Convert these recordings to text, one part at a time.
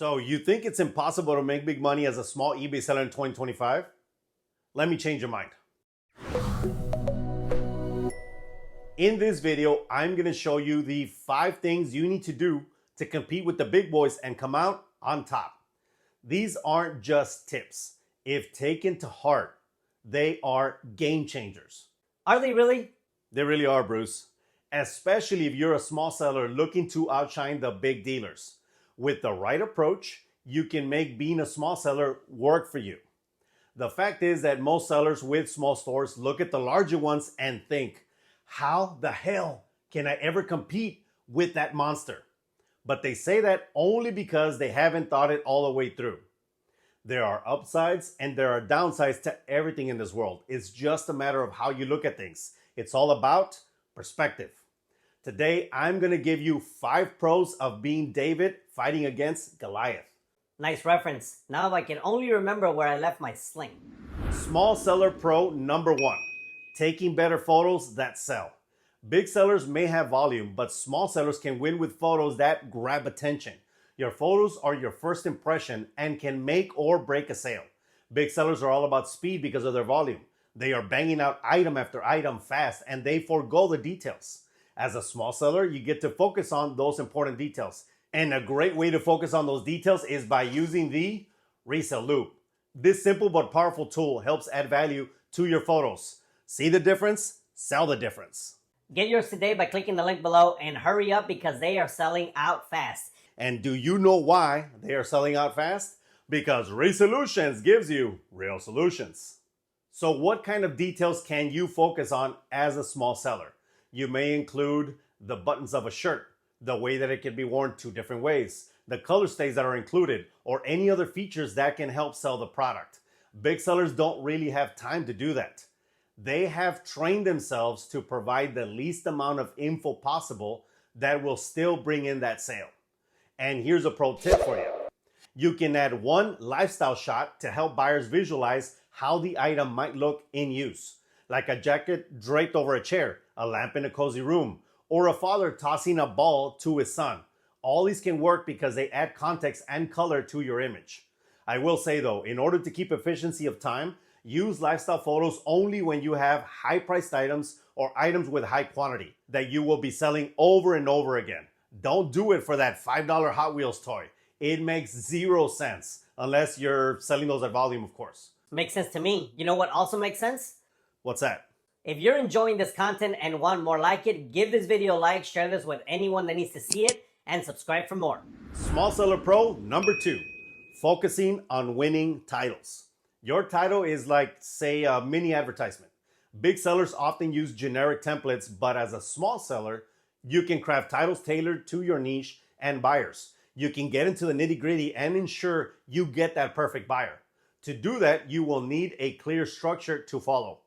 So you think it's impossible to make big money as a small eBay seller in 2025? Let me change your mind. In this video, I'm gonna show you the 5 things you need to do to compete with the big boys and come out on top. These aren't just tips. If taken to heart, they are game changers. Are they really? They really are, Bruce. Especially if you're a small seller looking to outshine the big dealers. With the right approach, you can make being a small seller work for you. The fact is that most sellers with small stores look at the larger ones and think, how the hell can I ever compete with that monster? But they say that only because they haven't thought it all the way through. There are upsides and there are downsides to everything in this world. It's just a matter of how you look at things. It's all about perspective. Today, I'm going to give you 5 pros of being David fighting against Goliath. Nice reference. Now I can only remember where I left my sling. Small seller pro number 1, taking better photos that sell. Big sellers may have volume, but small sellers can win with photos that grab attention. Your photos are your first impression and can make or break a sale. Big sellers are all about speed because of their volume. They are banging out item after item fast and they forego the details. As a small seller, you get to focus on those important details. And a great way to focus on those details is by using the Reselloupe. This simple but powerful tool helps add value to your photos. See the difference? Sell the difference. Get yours today by clicking the link below and hurry up because they are selling out fast. And do you know why they are selling out fast? Because Resolutions gives you real solutions. So what kind of details can you focus on as a small seller? You may include the buttons of a shirt, the way that it can be worn 2 different ways, the color stays that are included, or any other features that can help sell the product. Big sellers don't really have time to do that. They have trained themselves to provide the least amount of info possible that will still bring in that sale. And here's a pro tip for you. You can add 1 lifestyle shot to help buyers visualize how the item might look in use, like a jacket draped over a chair, a lamp in a cozy room, or a father tossing a ball to his son. All these can work because they add context and color to your image. I will say though, in order to keep efficiency of time, use lifestyle photos only when you have high-priced items or items with high quantity that you will be selling over and over again. Don't do it for that $5 Hot Wheels toy. It makes 0 sense unless you're selling those at volume, of course. Makes sense to me. You know what also makes sense? What's that? If you're enjoying this content and want more like it, give this video a like, share this with anyone that needs to see it, and subscribe for more. Small seller pro number 2, focusing on winning titles. Your title is like, say, a mini advertisement. Big sellers often use generic templates, but as a small seller, you can craft titles tailored to your niche and buyers. You can get into the nitty-gritty and ensure you get that perfect buyer. To do that, you will need a clear structure to follow.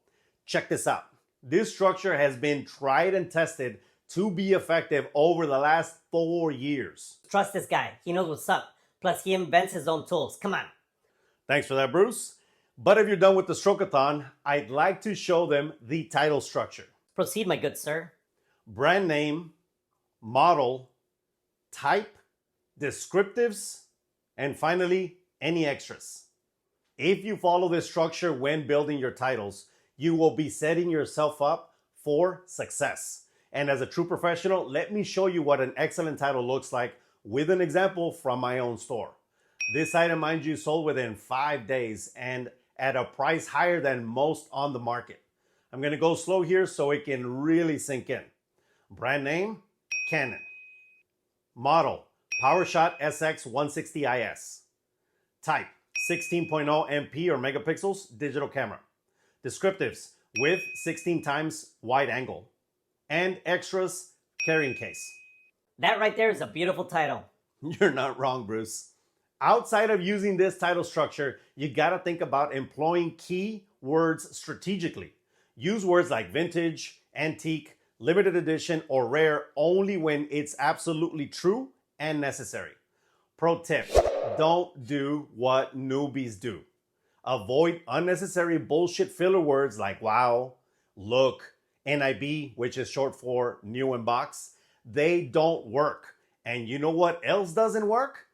Check this out. This structure has been tried and tested to be effective over the last 4 years. Trust this guy. He knows what's up. Plus, he invents his own tools. Come on. Thanks for that, Bruce. But if you're done with the stroke-a-thon, I'd like to show them the title structure. Proceed, my good sir. Brand name, model, type, descriptives, and finally, any extras. If you follow this structure when building your titles, you will be setting yourself up for success. And as a true professional, let me show you what an excellent title looks like with an example from my own store. This item, mind you, sold within 5 days and at a price higher than most on the market. I'm gonna go slow here so it can really sink in. Brand name, Canon. Model, PowerShot SX160IS. Type, 16.0 MP or megapixels digital camera. Descriptives, with 16 times wide angle. And extras, carrying case. That right there is a beautiful title. You're not wrong, Bruce. Outside of using this title structure, you gotta think about employing key words strategically. Use words like vintage, antique, limited edition, or rare only when it's absolutely true and necessary. Pro tip, don't do what newbies do. Avoid unnecessary bullshit filler words like wow, look, NIB, which is short for new in box. They don't work. And you know what else doesn't work?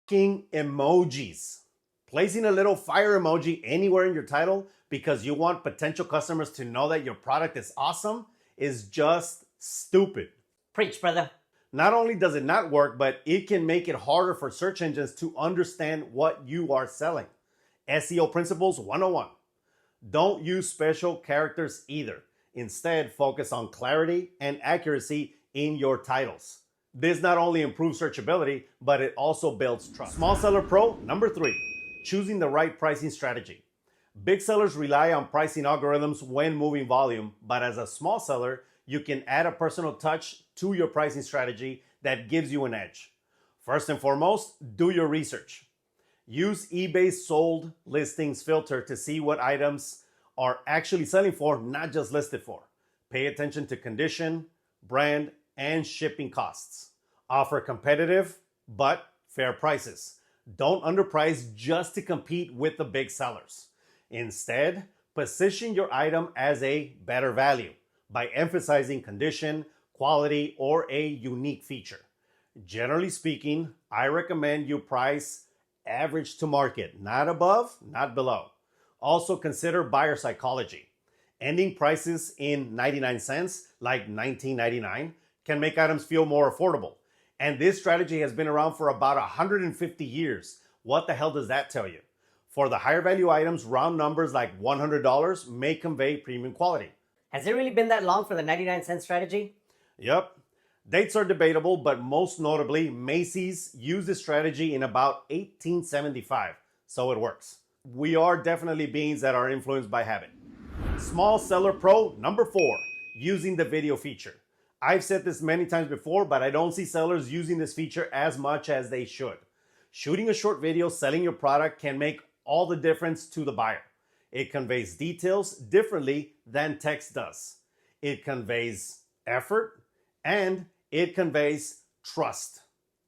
King emojis. Placing a little fire emoji anywhere in your title because you want potential customers to know that your product is awesome is just stupid. Preach, brother. Not only does it not work, but it can make it harder for search engines to understand what you are selling. SEO Principles 101. Don't use special characters either. Instead, focus on clarity and accuracy in your titles. This not only improves searchability, but it also builds trust. Small Seller Pro number 3, choosing the right pricing strategy. Big sellers rely on pricing algorithms when moving volume, but as a small seller, you can add a personal touch to your pricing strategy that gives you an edge. First and foremost, do your research. Use eBay's sold listings filter to see what items are actually selling for, not just listed for. Pay attention to condition, brand, and shipping costs. Offer competitive but fair prices. Don't underprice just to compete with the big sellers. Instead, position your item as a better value by emphasizing condition, quality, or a unique feature. Generally speaking, I recommend you price average to market, not above, not below. Also consider buyer psychology. Ending prices in 99 cents, like $19.99, can make items feel more affordable. And this strategy has been around for about 150 years. What the hell does that tell you? For the higher value items, round numbers like $100 may convey premium quality. Has it really been that long for the 99-cent strategy? Yep. Dates are debatable, but most notably, Macy's used this strategy in about 1875, so it works. We are definitely beings that are influenced by habit. Small Seller Pro number 4, using the video feature. I've said this many times before, but I don't see sellers using this feature as much as they should. Shooting a short video selling your product can make all the difference to the buyer. It conveys details differently than text does. It conveys effort and it conveys trust.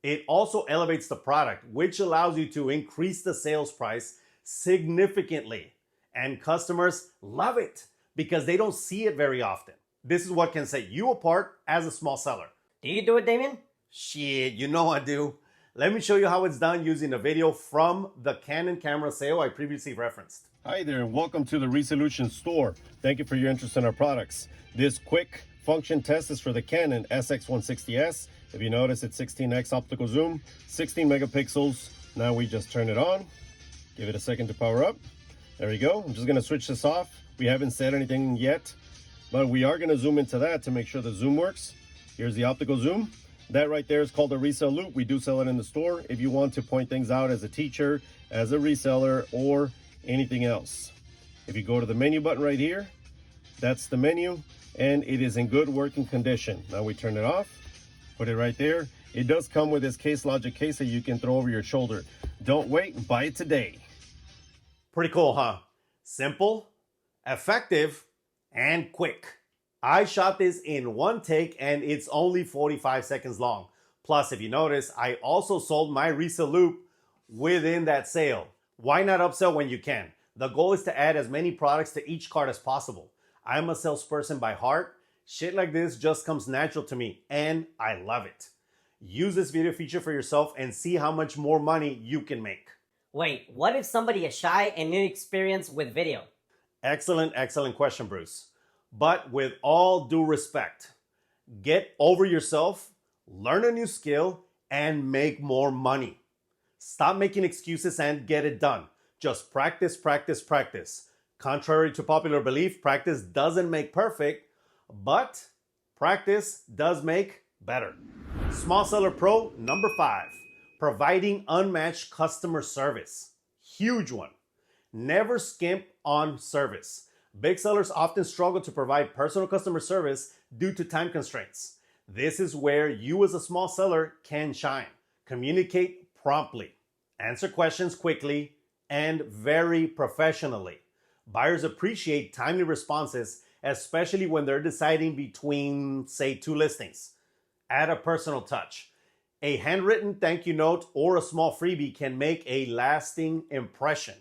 It also elevates the product, which allows you to increase the sales price significantly. And customers love it because they don't see it very often. This is what can set you apart as a small seller. Do you do it, Damien? Shit, you know I do. Let me show you how it's done using a video from the Canon camera sale I previously referenced. Hi there, and welcome to the Reselloupe store. Thank you for your interest in our products. This quick function test is for the Canon SX160S. If you notice, it's 16x optical zoom, 16 megapixels. Now we just turn it on. Give it a second to power up. There we go. I'm just gonna switch this off. We haven't said anything yet, but we are gonna zoom into that to make sure the zoom works. Here's the optical zoom. That right there is called a Reselloupe. We do sell it in the store if you want to point things out as a teacher, as a reseller, or anything else. If you go to the menu button right here, that's the menu, and it is in good working condition. Now we turn it off, put it right there. It does come with this Case Logic case that you can throw over your shoulder. Don't wait, buy it today. Pretty cool, huh? Simple, effective, and quick. I shot this in one take and it's only 45 seconds long. Plus, if you notice, I also sold my Reselloupe within that sale. Why not upsell when you can? The goal is to add as many products to each cart as possible. I'm a salesperson by heart. Shit like this just comes natural to me and I love it. Use this video feature for yourself and see how much more money you can make. Wait, what if somebody is shy and inexperienced with video? Excellent question, Bruce. But with all due respect, get over yourself, learn a new skill, and make more money. Stop making excuses and get it done. Just practice, practice, practice. Contrary to popular belief, practice doesn't make perfect, but practice does make better. Small Seller Pro number 5, providing unmatched customer service. Huge one. Never skimp on service. Big sellers often struggle to provide personal customer service due to time constraints. This is where you as a small seller can shine. Communicate promptly, answer questions quickly, and very professionally. Buyers appreciate timely responses, especially when they're deciding between, say, 2 listings. Add a personal touch. A handwritten thank you note or a small freebie can make a lasting impression.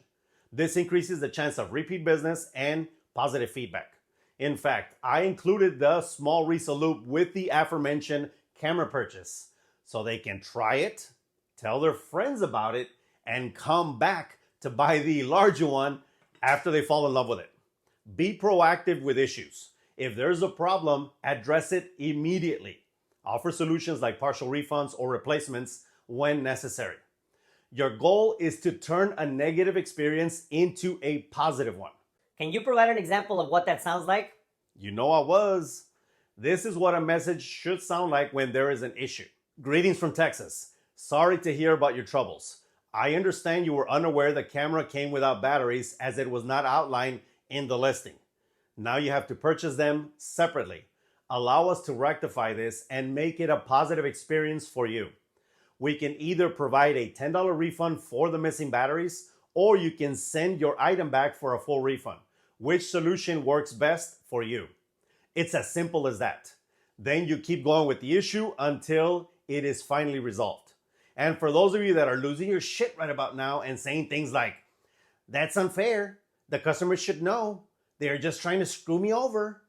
This increases the chance of repeat business and positive feedback. In fact, I included the small Reselloupe with the aforementioned camera purchase so they can try it, tell their friends about it, and come back to buy the larger one after they fall in love with it. Be proactive with issues. If there's a problem, address it immediately. Offer solutions like partial refunds or replacements when necessary. Your goal is to turn a negative experience into a positive one. Can you provide an example of what that sounds like? You know I was. This is what a message should sound like when there is an issue. Greetings from Texas. Sorry to hear about your troubles. I understand you were unaware the camera came without batteries as it was not outlined in the listing. Now you have to purchase them separately. Allow us to rectify this and make it a positive experience for you. We can either provide a $10 refund for the missing batteries, or you can send your item back for a full refund. Which solution works best for you? It's as simple as that. Then you keep going with the issue until it is finally resolved. And for those of you that are losing your shit right about now and saying things like, that's unfair, the customer should know, they're just trying to screw me over.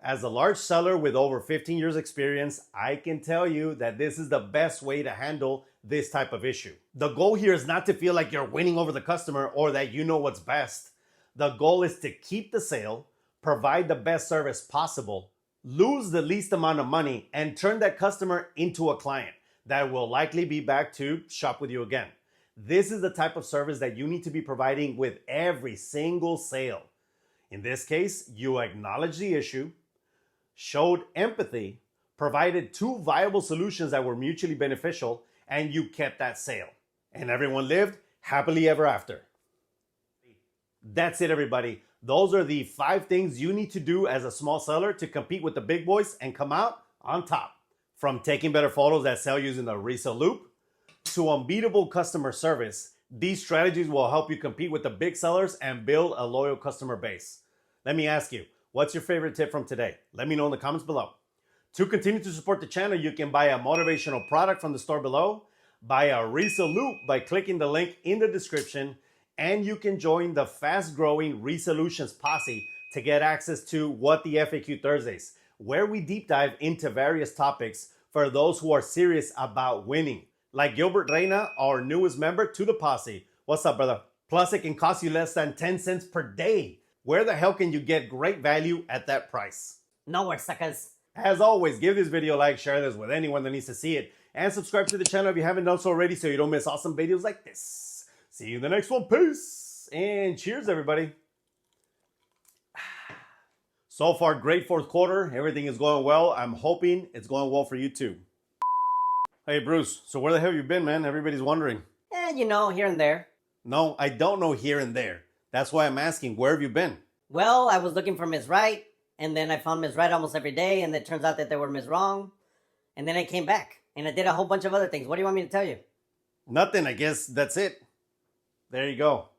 As a large seller with over 15 years experience, I can tell you that this is the best way to handle this type of issue. The goal here is not to feel like you're winning over the customer or that you know what's best. The goal is to keep the sale, provide the best service possible, lose the least amount of money, and turn that customer into a client that will likely be back to shop with you again. This is the type of service that you need to be providing with every single sale. In this case, you acknowledge the issue, showed empathy, provided two viable solutions that were mutually beneficial, and you kept that sale. And everyone lived happily ever after. That's it, everybody. Those are the 5 things you need to do as a small seller to compete with the big boys and come out on top. From taking better photos that sell using the Reselloupe to unbeatable customer service, these strategies will help you compete with the big sellers and build a loyal customer base. Let me ask you, what's your favorite tip from today? Let me know in the comments below. To continue to support the channel, you can buy a motivational product from the store below, buy a Reselloupe by clicking the link in the description, and you can join the fast-growing Resolutions posse to get access to What the FAQ Thursdays, where we deep dive into various topics for those who are serious about winning. Like Gilbert Reina, our newest member to the posse. What's up, brother? Plus, it can cost you less than 10 cents per day. Where the hell can you get great value at that price? Nowhere, suckers. As always, give this video a like, share this with anyone that needs to see it, and subscribe to the channel if you haven't done so already so you don't miss awesome videos like this. See you in the next one. Peace. And cheers, everybody. So far, great fourth quarter. Everything is going well. I'm hoping it's going well for you too. Hey, Bruce. So where the hell have you been, man? Everybody's wondering. You know, here and there. No, I don't know here and there. That's why I'm asking, where have you been? Well, I was looking for Ms. Right, and then I found Ms. Right almost every day, and it turns out that they were Ms. Wrong. And then I came back, and I did a whole bunch of other things. What do you want me to tell you? Nothing, I guess that's it. There you go.